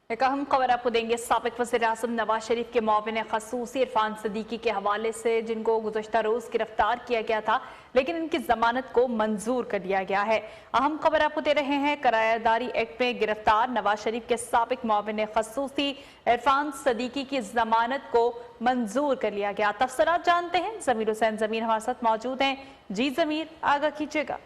एक अहम खबर आपको देंगे। साबिक वज़ीर-ए-आज़म नवाज शरीफ के मुआविन ख़ुसूसी इरफान सिद्दीकी के हवाले से, जिनको गुज़श्ता रोज़ गिरफ्तार किया गया था लेकिन इनकी जमानत को मंजूर कर लिया गया है। अहम खबर आपको दे रहे हैं। करारदारी एक्ट में गिरफ्तार नवाज शरीफ के साबिक मुआविन ख़ुसूसी इरफान सिद्दीकी की जमानत को मंजूर कर लिया गया। तफसीलात जानते हैं। ज़मीर हुसैन ज़मीर हमारे साथ मौजूद हैं। जी ज़मीर, आगाह कीजिएगा।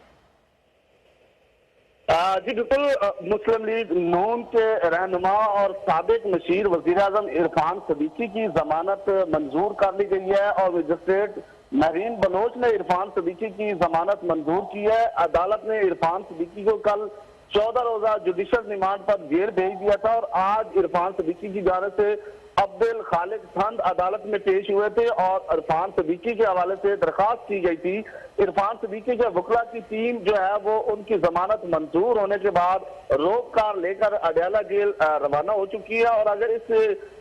जी बिल्कुल, मुस्लिम लीग नून के रहनुमा और साबिक मशीर वज़ीर-ए-आज़म इरफान सिद्दीकी की जमानत मंजूर कर ली गई है और मजिस्ट्रेट महरीन बलोच ने इरफान सिद्दीकी की जमानत मंजूर की है। अदालत ने इरफान सिद्दीकी को कल 14 रोजा जुडिशल रिमांड पर जेल भेज दिया था और आज इरफान सिद्दीकी की जानिब से अब्दुल खालिक ठंड अदालत में पेश हुए थे और इरफान सिद्दीकी के हवाले से दरखास्त की गई थी। इरफान सिद्दीकी के वकला की टीम जो है वो उनकी जमानत मंजूर होने के बाद रोक कार लेकर अडयाला जेल रवाना हो चुकी है। और अगर इस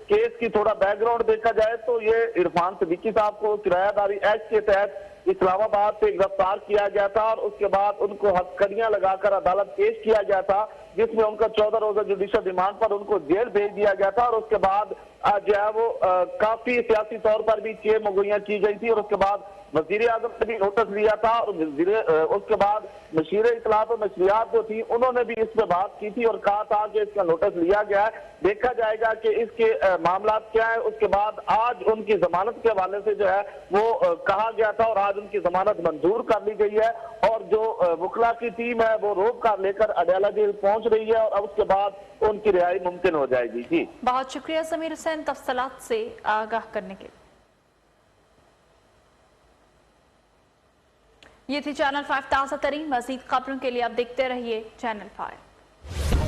केस की थोड़ा बैकग्राउंड देखा जाए तो ये इरफान सिद्दीकी साहब को किरायादारी एक्ट के तहत इस्लामाबाद से गिरफ्तार किया गया था और उसके बाद उनको हथकड़ियां लगाकर अदालत पेश किया गया था, जिसमें उनका 14 रोजा जुडिशल रिमांड पर उनको जेल भेज दिया गया था। और उसके बाद जो है वो काफी सियासी तौर पर भी चेर मुगैया की गई थी और उसके बाद वजीर आजम ने भी नोटिस लिया था और उसके बाद मशीर इत्तलात और नशरियात जो थी उन्होंने भी इस पर बात की थी और कहा था कि इसका नोटिस लिया गया है, देखा जाएगा कि इसके मामला क्या है। उसके बाद आज उनकी जमानत के हवाले से जो है वो कहा गया था और आज उनकी जमानत मंजूर कर ली गई है और जो वकला की टीम है वो रोक कार लेकर अडयाला जेल पहुंच रही है और अब उसके बाद उनकी रिहाई मुमकिन हो जाएगी। जी बहुत शुक्रिया ज़मीर हुसैन तफसीलात से आगाह करने के लिए। ये थी चैनल 5 ताज़ा तरीन। मज़ीद खबरों के लिए आप देखते रहिए चैनल 5।